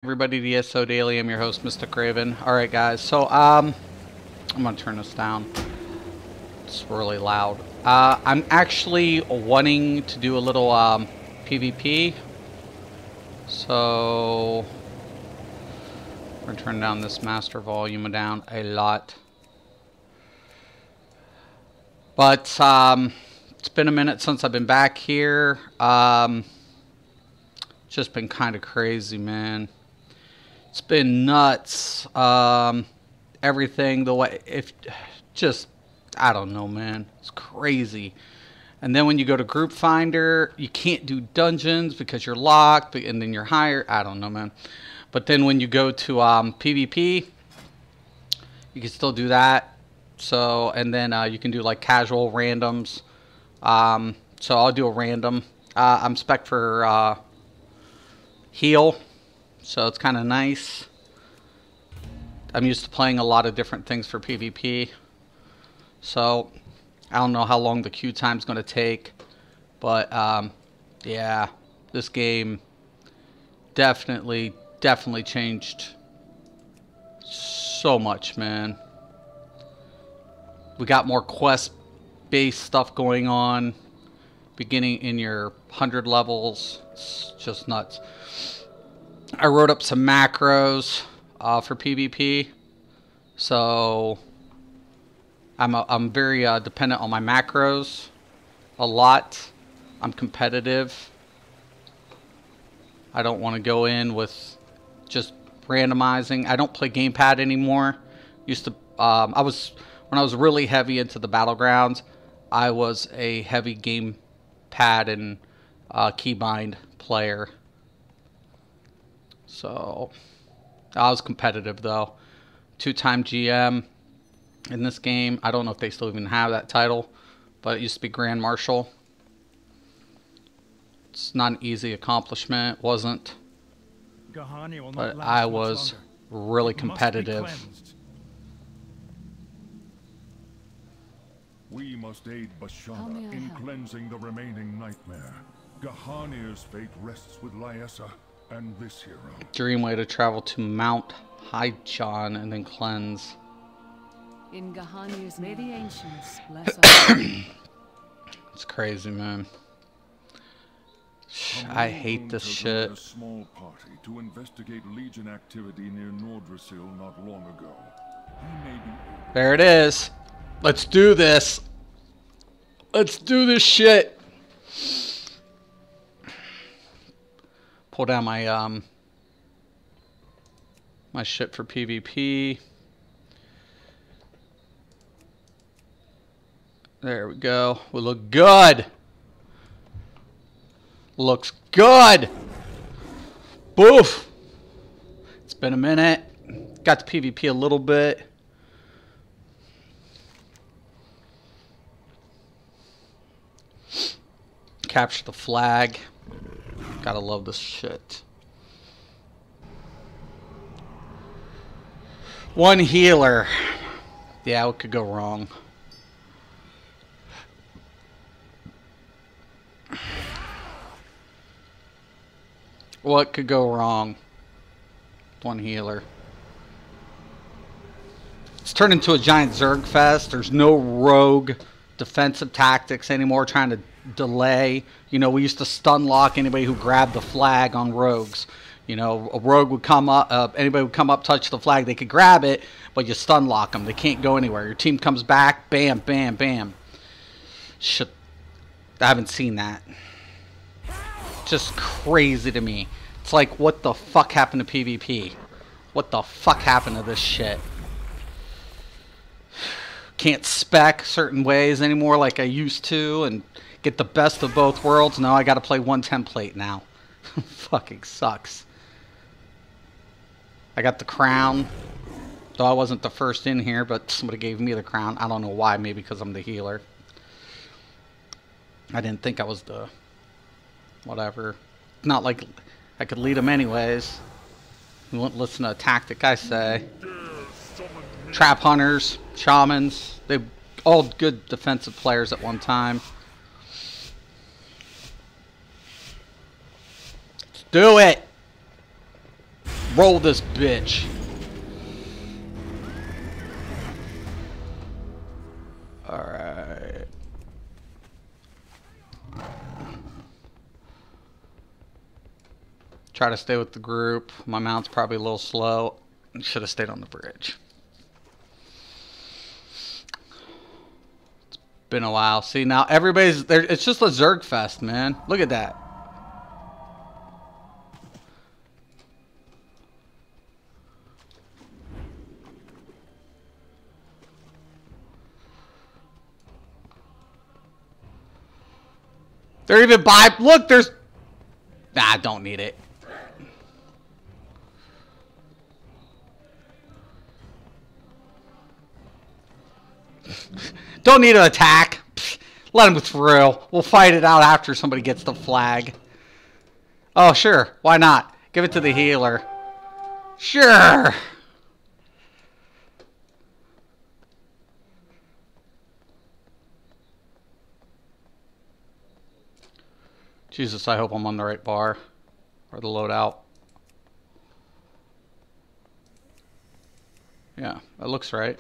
Everybody, DSO Daily. I'm your host, Mr. Craven. Alright, guys. So, I'm gonna turn this down. It's really loud. I'm actually wanting to do a little, PvP. So, we're gonna turn down this master volume down a lot. But, it's been a minute since I've been back here. Just been kind of crazy, man. It's been nuts. Everything the way I don't know, man. It's crazy. And then when you go to Group Finder, you can't do dungeons because you're locked, and then you're hired. I don't know, man. But then when you go to PvP, you can still do that. So, and then you can do like casual randoms. So I'll do a random. I'm spec for heal. So it's kind of nice. I'm used to playing a lot of different things for PvP. So I don't know how long the queue time's going to take. But yeah, this game definitely changed so much, man. We got more quest-based stuff going on. Beginning in your 100 levels. It's just nuts. I wrote up some macros for PvP, so I'm very dependent on my macros a lot. I'm competitive. I don't want to go in with just randomizing. I don't play gamepad anymore. Used to when I was really heavy into the battlegrounds, I was a heavy gamepad and keybind player. So, I was competitive, though. 2-time GM in this game. I don't know if they still even have that title, but it used to be Grand Marshal. It's not an easy accomplishment. Wasn't. But I was really competitive. We must aid Bashara in cleansing the remaining nightmare. Gahanir's fate rests with Lyessa and this hero. Dream way to travel to Mount Haichon and then cleanse. In Gahanir's, may the ancients bless us. It's crazy, man. I hate this shit. A small party to investigate Legion activity near Nordrasil not long ago. There it is. Let's do this. Let's do this shit. Pull down my my shit for PvP. There we go. We look good. Looks good. Boof. It's been a minute. Got to PvP a little bit. Capture the flag. Gotta love this shit. One healer. Yeah, what could go wrong? What could go wrong? One healer. It's turned into a giant Zerg fest. There's no rogue defensive tactics anymore trying to delay. You know, we used to stun lock anybody who grabbed the flag on rogues. You know, a rogue would come up, anybody would come up, touch the flag, they could grab it, but you stun lock them. They can't go anywhere. Your team comes back, bam, bam, bam. Shit, I haven't seen that. Just crazy to me. It's like, what the fuck happened to PvP? What the fuck happened to this shit? Can't spec certain ways anymore like I used to and get the best of both worlds. No, I gotta play one template now. Fucking sucks. I got the crown. Though I wasn't the first in here, but somebody gave me the crown. I don't know why. Maybe because I'm the healer. I didn't think I was the... whatever. Not like I could lead them anyways. You wouldn't listen to a tactic I say. Trap hunters, shamans. They're all good defensive players at one time. Let's do it! Roll this bitch. Alright. Try to stay with the group. My mount's probably a little slow. Should have stayed on the bridge. It's been a while. See, now everybody's there. It's just a Zerg fest, man. Look at that. They're even by. Look, there's. Nah, don't need it. Don't need an attack. Let him through. We'll fight it out after somebody gets the flag. Oh, sure. Why not? Give it to the healer. Sure. Jesus, I hope I'm on the right bar. Or the loadout. Yeah, that looks right.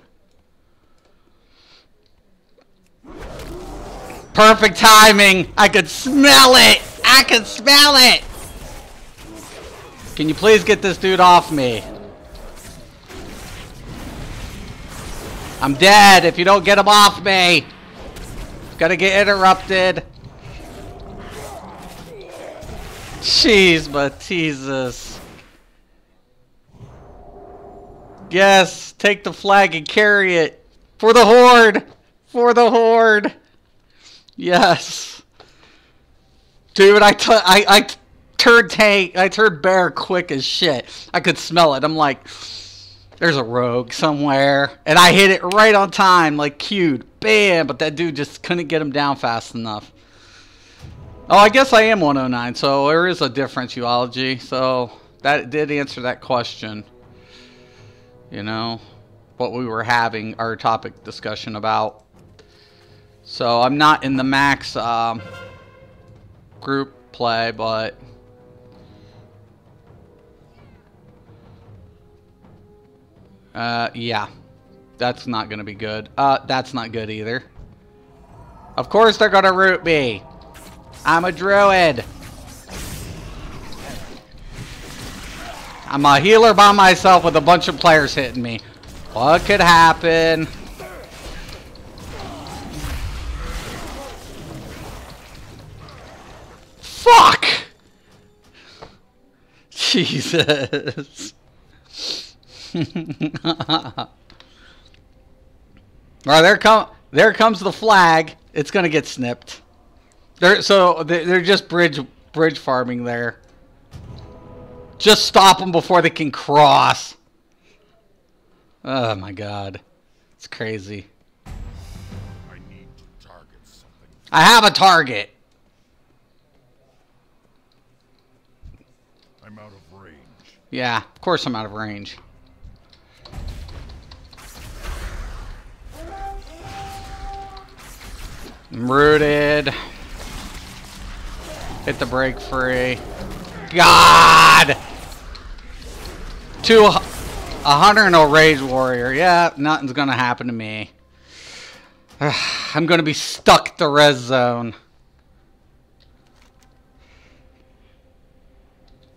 Perfect timing! I could smell it! I could smell it! Can you please get this dude off me? I'm dead if you don't get him off me! Gonna get interrupted. Jeez, but Jesus. Yes, take the flag and carry it. For the Horde! For the Horde! Yes. Dude, I turned bear quick as shit. I could smell it. I'm like, there's a rogue somewhere. And I hit it right on time, like cued. Bam! But that dude just couldn't get him down fast enough. Oh, I guess I am 109, so there is a difference, Uology. So that did answer that question. You know, what we were having our topic discussion about. So I'm not in the max group play, but yeah, that's not gonna be good. That's not good either. Of course they're gonna root me. I'm a druid. I'm a healer by myself with a bunch of players hitting me. What could happen? Fuck! Jesus. Alright, there comes the flag. It's gonna get snipped. They're just bridge farming there. Just stop them before they can cross. Oh my god. It's crazy. I need to target something. I have a target. I'm out of range. Yeah, of course I'm out of range. I'm rooted. Hit the break free. God! 100 and a rage warrior. Yeah, nothing's gonna happen to me. I'm gonna be stuck at the res zone.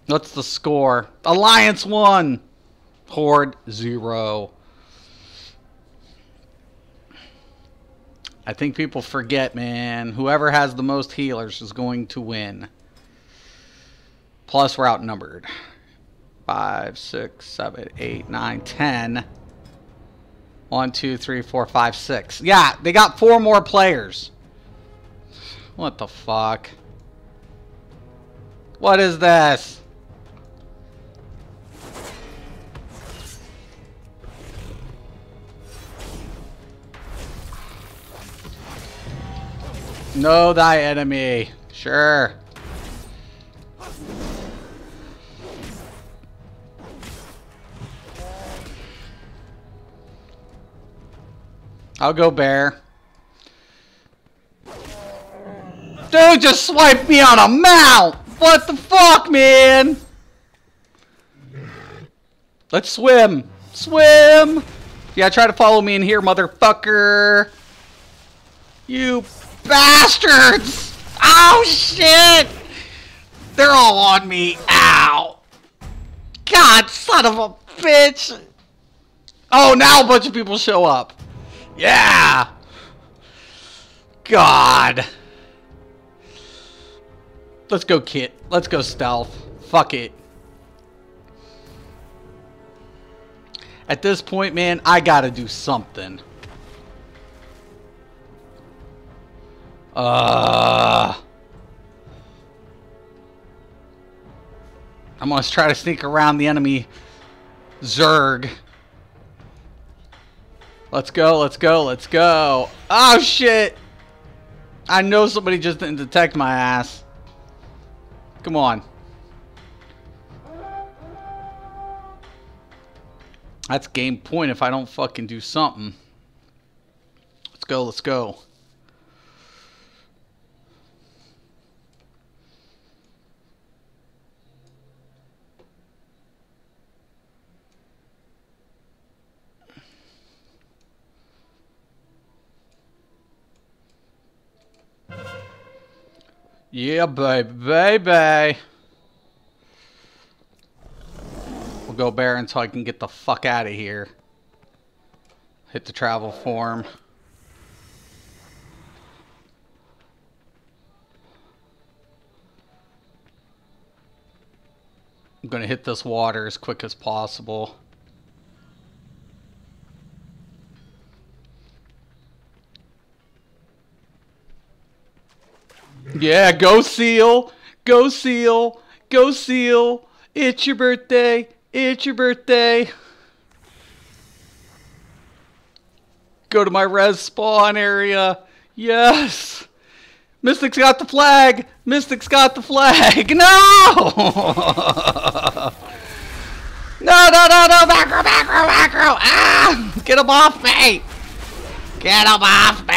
What's the score? Alliance 1. Horde 0. I think people forget, man. Whoever has the most healers is going to win. Plus, we're outnumbered. 5, 6, 7, 8, 9, 10. 1, 2, 3, 4, 5, 6. Yeah, they got 4 more players. What the fuck? What is this? Know thy enemy. Sure. I'll go bear. Dude just swiped me on a mount! What the fuck, man? Let's swim. Swim! Yeah, try to follow me in here, motherfucker. You bastards! Oh, shit! They're all on me. Ow! God, son of a bitch! Oh, now a bunch of people show up. Yeah! God. Let's go, Kit. Let's go stealth. Fuck it. At this point, man, I gotta do something. I'm gonna try to sneak around the enemy Zerg. Let's go, let's go, let's go. Oh, shit! I know somebody just didn't detect my ass. Come on. That's game point if I don't fucking do something. Let's go, let's go. Yeah, baby, baby. We'll go bear until I can get the fuck out of here. Hit the travel form. I'm gonna hit this water as quick as possible. Yeah, go Seal! Go Seal! Go Seal! It's your birthday! It's your birthday! Go to my res spawn area! Yes! Mystic's got the flag! Mystic's got the flag! No! No, no, no, no! Back row, back row, back row! Ah! Get him off me! Get him off me!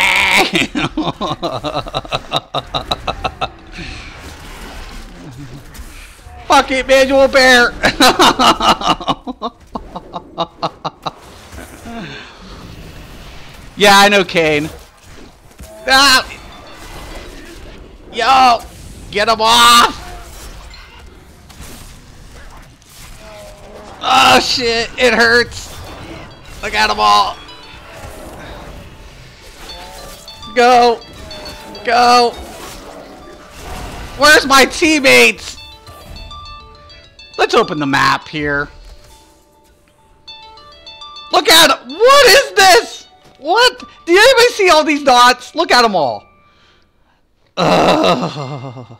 Fuck it, manual bear! Yeah, I know Kane. Ah! Yo! Get him off! Oh shit, it hurts! Look at them all! Go! Go! Where's my teammates? Let's open the map here. Look at it! What is this? What? Do anybody see all these dots? Look at them all. Ugh.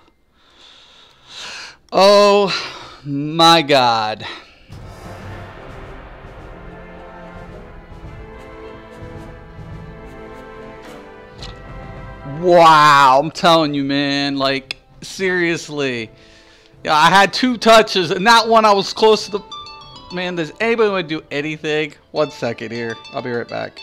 Oh my god. Wow, I'm telling you, man, like, seriously. Yeah, I had 2 touches, and that one I was close to the... Man, does anybody want to do anything? 1 second here. I'll be right back.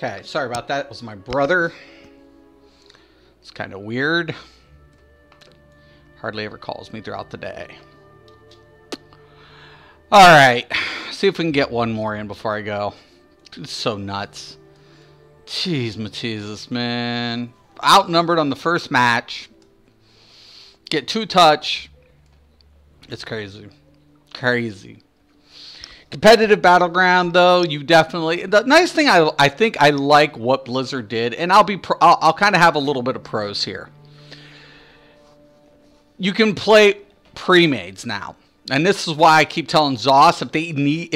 Okay, sorry about that. It was my brother. It's kind of weird. Hardly ever calls me throughout the day. Alright, see if we can get one more in before I go. It's so nuts. Jeez, Mateus, man. Outnumbered on the first match. Get 2 touch. It's crazy. Crazy. Competitive battleground, though, you definitely... The nice thing, I think I like what Blizzard did, and I'll kind of have a little bit of pros here. You can play pre-mades now. And this is why I keep telling Zoss, if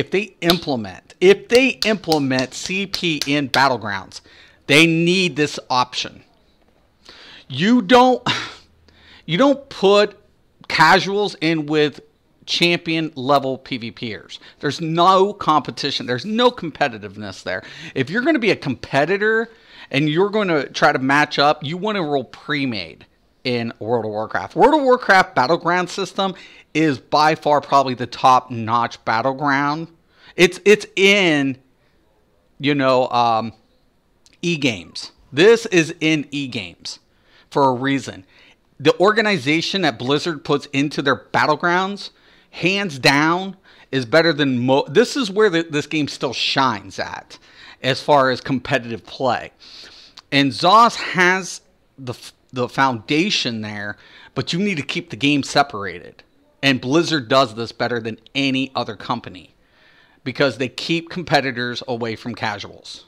they implement CP in Battlegrounds, they need this option. You don't put casuals in with champion level PvPers. There's no competition. There's no competitiveness there. If you're going to be a competitor and you're going to try to match up, you want to roll pre-made in World of Warcraft. World of Warcraft battleground system is by far probably the top-notch battleground. It's in, you know, e-games. This is in e-games for a reason. The organization that Blizzard puts into their battlegrounds, hands down, is better than this is where this game still shines at as far as competitive play. And Zoss has the foundation there, but you need to keep the game separated. And Blizzard does this better than any other company because they keep competitors away from casuals.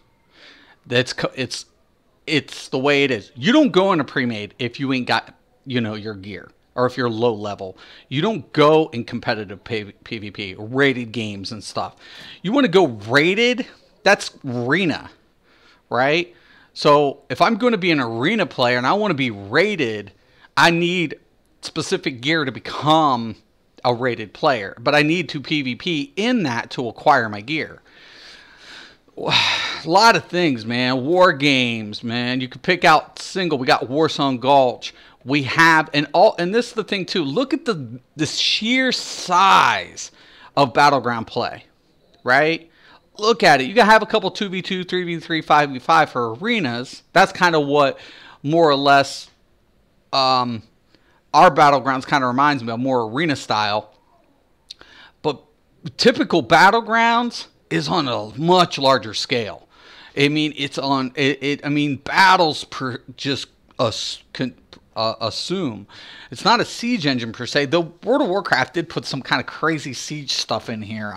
It's the way it is. You don't go in a pre-made if you ain't got, you know, your gear, or if you're low level. You don't go in competitive PvP, rated games and stuff. You want to go rated, that's arena, right? So if I'm going to be an arena player and I want to be rated, I need specific gear to become a rated player. But I need to PvP in that to acquire my gear. A lot of things, man. War games, man. You could pick out single. We got Warsong Gulch. We have, and this is the thing too. Look at the sheer size of Battleground play, right? Look at it. You can have a couple 2v2, 3v3, 5v5 for arenas. That's kind of what more or less our Battlegrounds kind of reminds me of, more arena style. But typical Battlegrounds is on a much larger scale. I mean, it's on I mean, battles per just assume it's not a siege engine per se. Though World of Warcraft did put some kind of crazy siege stuff in here.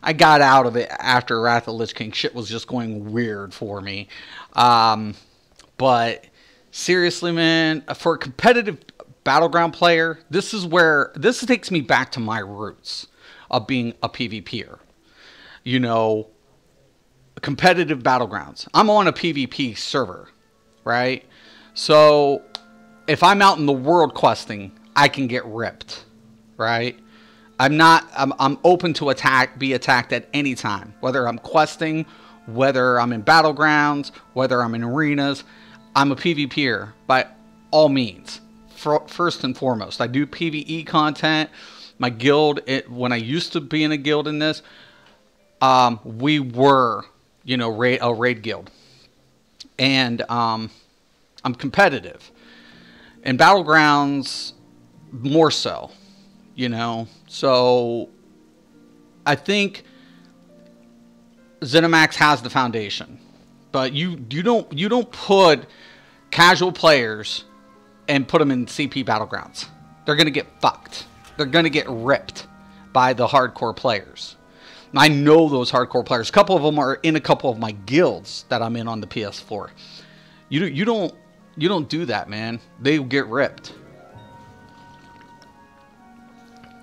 I got out of it after Wrath of the Lich King. Shit was just going weird for me. But seriously, man, for a competitive battleground player, this takes me back to my roots of being a PvPer. You know, competitive battlegrounds. I'm on a PvP server, right? So if I'm out in the world questing, I can get ripped, right? I'm open to be attacked at any time, whether I'm questing, whether I'm in battlegrounds, whether I'm in arenas. I'm a PvPer by all means. First and foremost, I do PvE content. My guild, when I used to be in a guild in this, we were, you know, a raid guild, and I'm competitive. In battlegrounds, more so. You know, so I think ZeniMax has the foundation, but you don't put casual players and put them in CP battlegrounds. They're gonna get fucked. They're gonna get ripped by the hardcore players. And I know those hardcore players. A couple of them are in a couple of my guilds that I'm in on the PS4. You don't do that, man. They get ripped.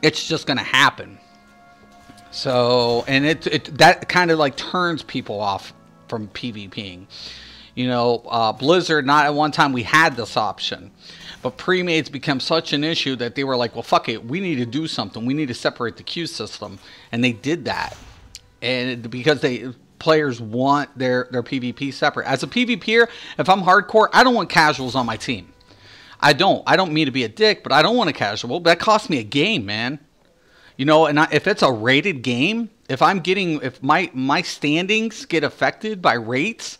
It's just going to happen. So, and that kind of like turns people off from PvPing. You know, Blizzard, not at one time we had this option. But pre-mades become such an issue that they were like, well, fuck it. We need to do something. We need to separate the queue system. And they did that. And because players want their PvP separate. As a PvPer, if I'm hardcore, I don't want casuals on my team. I don't mean to be a dick, but I don't want a casual. That costs me a game, man. You know, and if it's a rated game, if my standings get affected by rates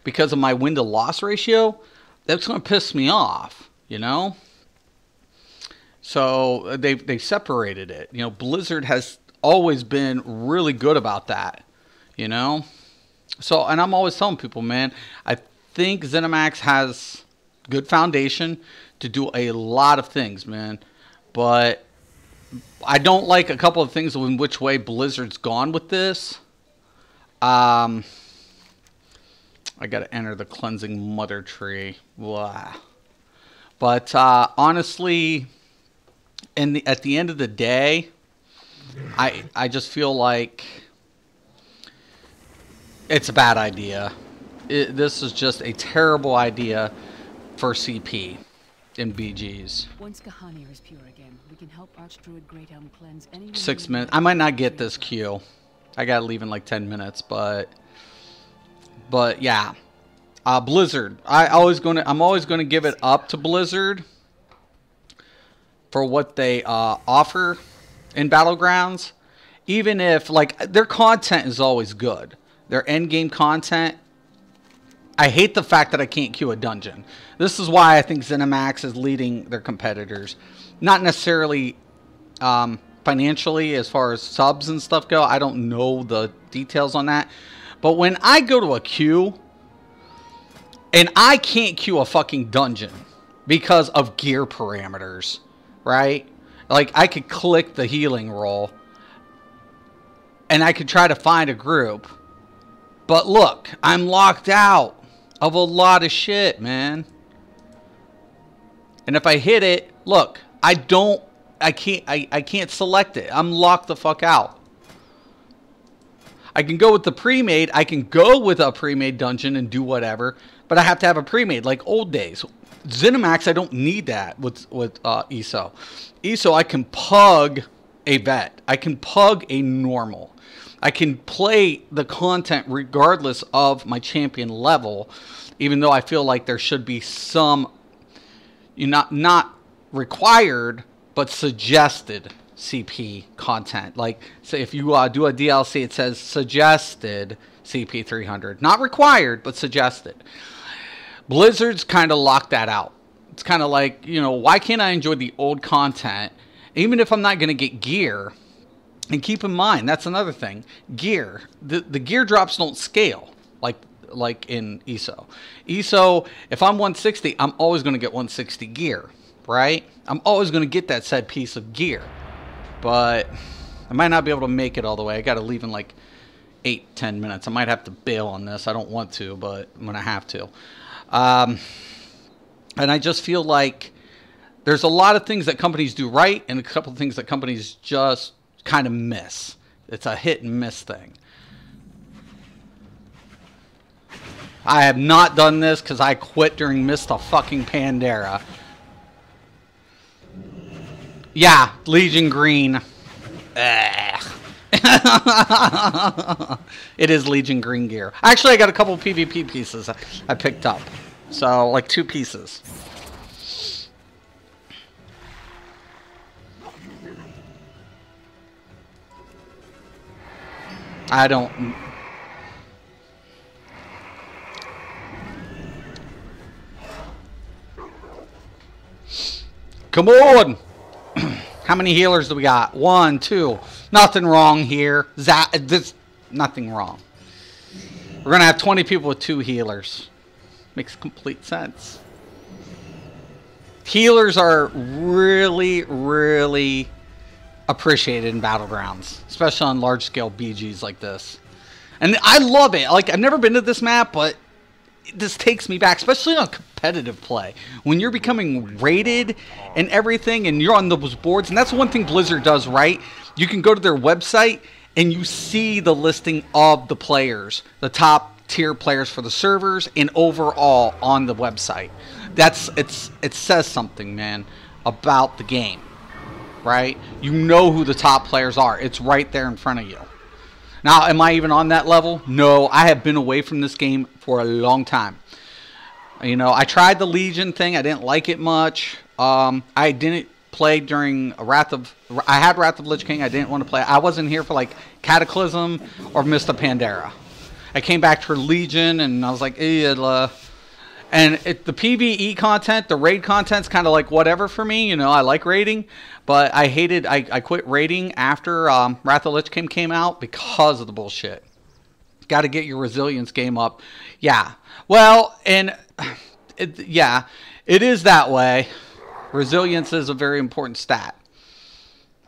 because of my win to loss ratio, that's going to piss me off, you know? So they separated it. You know, Blizzard has always been really good about that, you know? So, and I'm always telling people, man, I think ZeniMax has good foundation to do a lot of things, man. But I don't like a couple of things in which way Blizzard's gone with this. I got to enter the cleansing mother tree. Blah. But honestly, at the end of the day, I just feel like it's a bad idea. This is just a terrible idea for CP in BGs. Once Gahanir is pure again, we can help Archdruid Greathelm cleanse any 6 minutes. I might not get this queue. I gotta leave in like 10 minutes, but yeah. Blizzard. I'm always gonna give it up to Blizzard for what they offer in Battlegrounds. Even if like their content is always good, their end game content. I hate the fact that I can't queue a dungeon. This is why I think ZeniMax is leading their competitors. Not necessarily financially as far as subs and stuff go. I don't know the details on that. But when I go to a queue and I can't queue a fucking dungeon because of gear parameters, right? Like I could click the healing roll and I could try to find a group. But look, I'm locked out of a lot of shit, man. And if I hit it, look, I can't select it. I'm locked the fuck out. I can go with the pre-made. I can go with a pre-made dungeon and do whatever, but I have to have a pre-made like old days. ZeniMax, I don't need that with ESO. ESO, I can pug a vet. I can pug a normal. I can play the content regardless of my champion level, even though I feel like there should be some, not required, but suggested CP content. Like, say if you do a DLC, it says suggested CP 300. Not required, but suggested. Blizzard's kind of locked that out. It's kind of like, why can't I enjoy the old content, even if I'm not going to get gear? And keep in mind, that's another thing. Gear. The gear drops don't scale like in ESO. ESO, if I'm 160, I'm always going to get 160 gear, right? I'm always going to get that said piece of gear. But I might not be able to make it all the way. I got to leave in like 8-10 minutes. I might have to bail on this. I don't want to, but I'm going to have to. And I just feel like there's a lot of things that companies do right and a couple of things that companies just kind of miss. It's a hit and miss thing. I have not done this because I quit during Mist of fucking Pandera. Yeah, Legion Green. It is Legion Green gear. Actually, I got a couple PvP pieces I picked up. So, like 2 pieces. I don't... Come on! How many healers do we got? 1, 2. Nothing wrong here. Nothing wrong. We're going to have 20 people with 2 healers. Makes complete sense. Healers are really, really appreciated in Battlegrounds. Especially on large-scale BGs like this. And I love it. Like, I've never been to this map, but this takes me back, especially on competitive play. When you're becoming rated and everything, and you're on those boards, and that's one thing Blizzard does right. You can go to their website, and you see the listing of the players, the top tier players for the servers, and overall on the website. It says something, man, about the game, right? You know who the top players are. It's right there in front of you. Now, am I even on that level? No, I have been away from this game for a long time. I tried the Legion thing. I didn't like it much. I didn't play during I had Wrath of Lich King. I didn't want to play. I wasn't here for like Cataclysm or Mist of Pandera. I came back for Legion, and I was like, And the PvE content, the raid content's kind of like whatever for me. You know, I like raiding, but I quit raiding after Wrath of the Lich King came out because of the bullshit. Got to get your resilience game up. Yeah. Well, and yeah, it is that way. Resilience is a very important stat.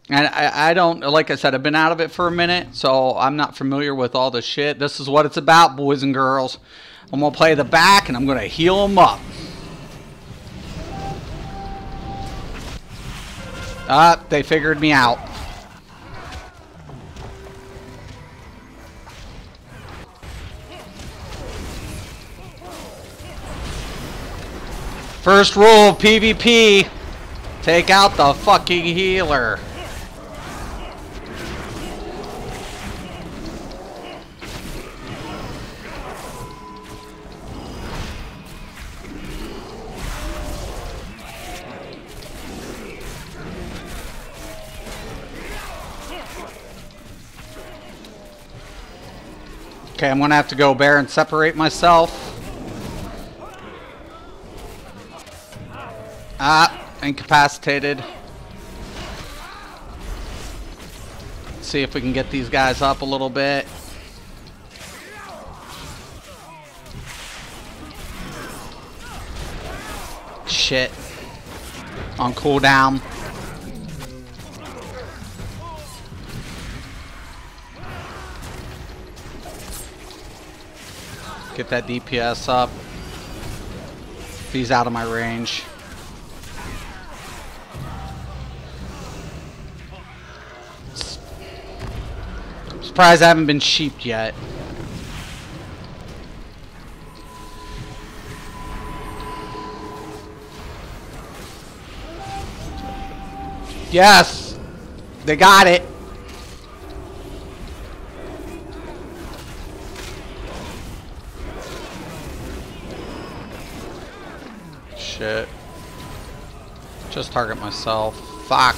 And I don't, like I said, I've been out of it for a minute, so I'm not familiar with all the shit. This is what it's about, boys and girls. I'm going to play the back, and I'm going to heal them up. They figured me out. First rule of PvP, take out the fucking healer. Okay, I'm gonna have to go bear and separate myself. Incapacitated. Let's see if we can get these guys up a little bit. Shit. On cooldown. Get that DPS up. He's out of my range. I'm surprised I haven't been sheeped yet. Yes! They got it! Shit. Just target myself. Fuck.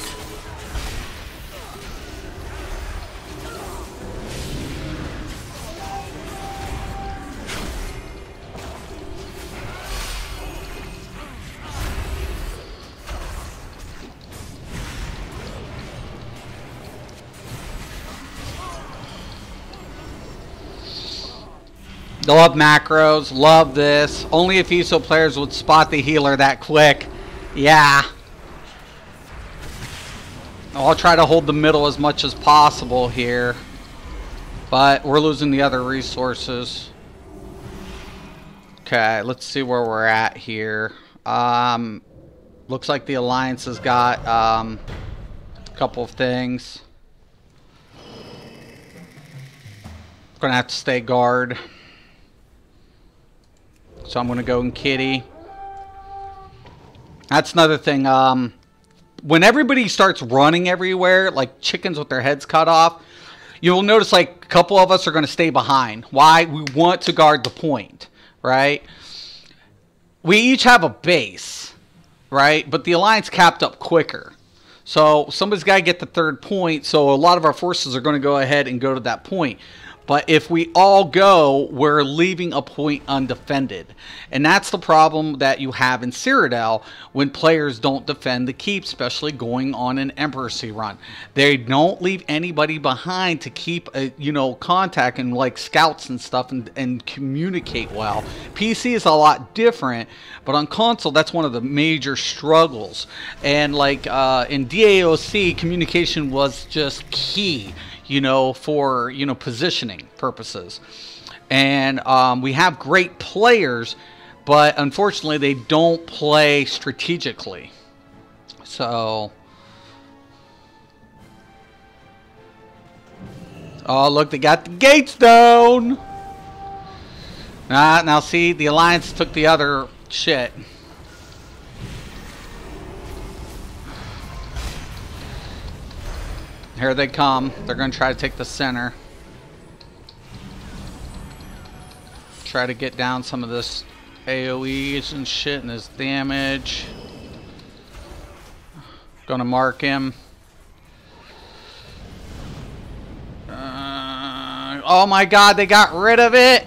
Love macros, love this. Only if ESO players would spot the healer that quick. Yeah. I'll try to hold the middle as much as possible here. But we're losing the other resources. Okay, let's see where we're at here. Looks like the Alliance has got a couple of things. Gonna have to stay guard. So I'm going to go in kitty. That's another thing. When everybody starts running everywhere, like chickens with their heads cut off, you'll notice like a couple of us are going to stay behind. Why? We want to guard the point, right? We each have a base, right? But the Alliance capped up quicker. So somebody's got to get the third point. So a lot of our forces are going to go ahead and go to that point. But if we all go, we're leaving a point undefended. And that's the problem that you have in Cyrodiil when players don't defend the keep, especially going on an Embassy run. They don't leave anybody behind to keep, contact and like scouts and stuff and communicate well. PC is a lot different, but on console, that's one of the major struggles. And like in DAOC, communication was just key. For, positioning purposes. And we have great players, but unfortunately they don't play strategically. So, oh look, they got the gates down. Now see, the Alliance took the other shit. Here they come. They're going to try to take the center. Try to get down some of this AoEs and shit and his damage. Gonna mark him. Oh my god, they got rid of it!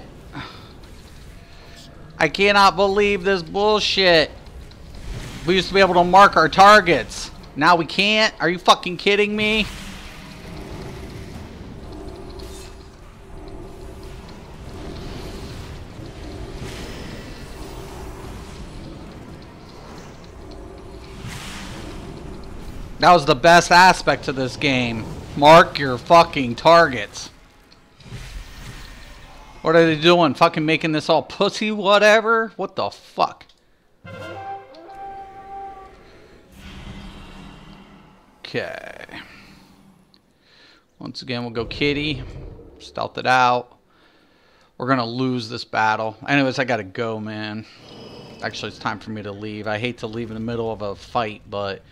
I cannot believe this bullshit. We used to be able to mark our targets. Now we can't? Are you fucking kidding me? That was the best aspect to this game. Mark your fucking targets. What are they doing? Fucking making this all pussy whatever? What the fuck? Okay. Once again, we'll go kitty. Stealth it out. We're gonna lose this battle. Anyways, I gotta go, man. Actually, it's time for me to leave. I hate to leave in the middle of a fight, but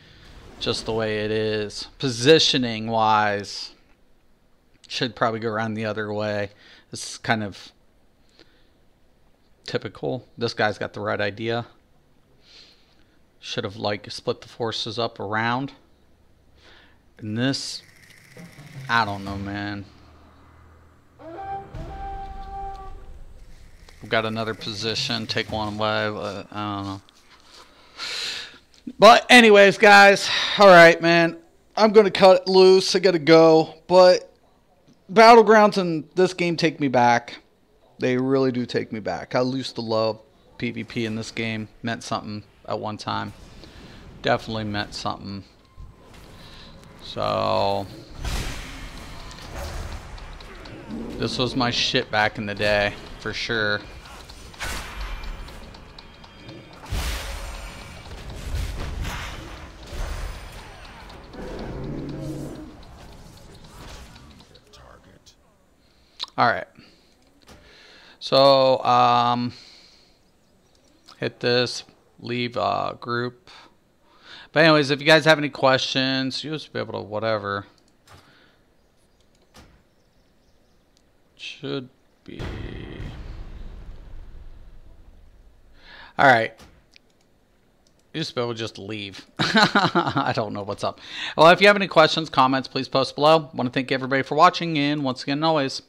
just the way it is. Positioning wise, should probably go around the other way. This is kind of typical. This guy's got the right idea. Should have like split the forces up around. And this, I don't know, man. We've got another position. Take one away, but I don't know. But anyways, guys, alright, man. I'm going to cut it loose. I got to go. But Battlegrounds in this game take me back. They really do take me back. I used to love PvP in this game. Meant something at one time. Definitely meant something. So this was my shit back in the day, for sure. Alright. So, hit this, leave group. But anyways, if you guys have any questions, you'll just be able to whatever. Should be. Alright. You just be able to just leave. I don't know what's up. Well, if you have any questions, comments, please post below. Want to thank everybody for watching, and once again, always,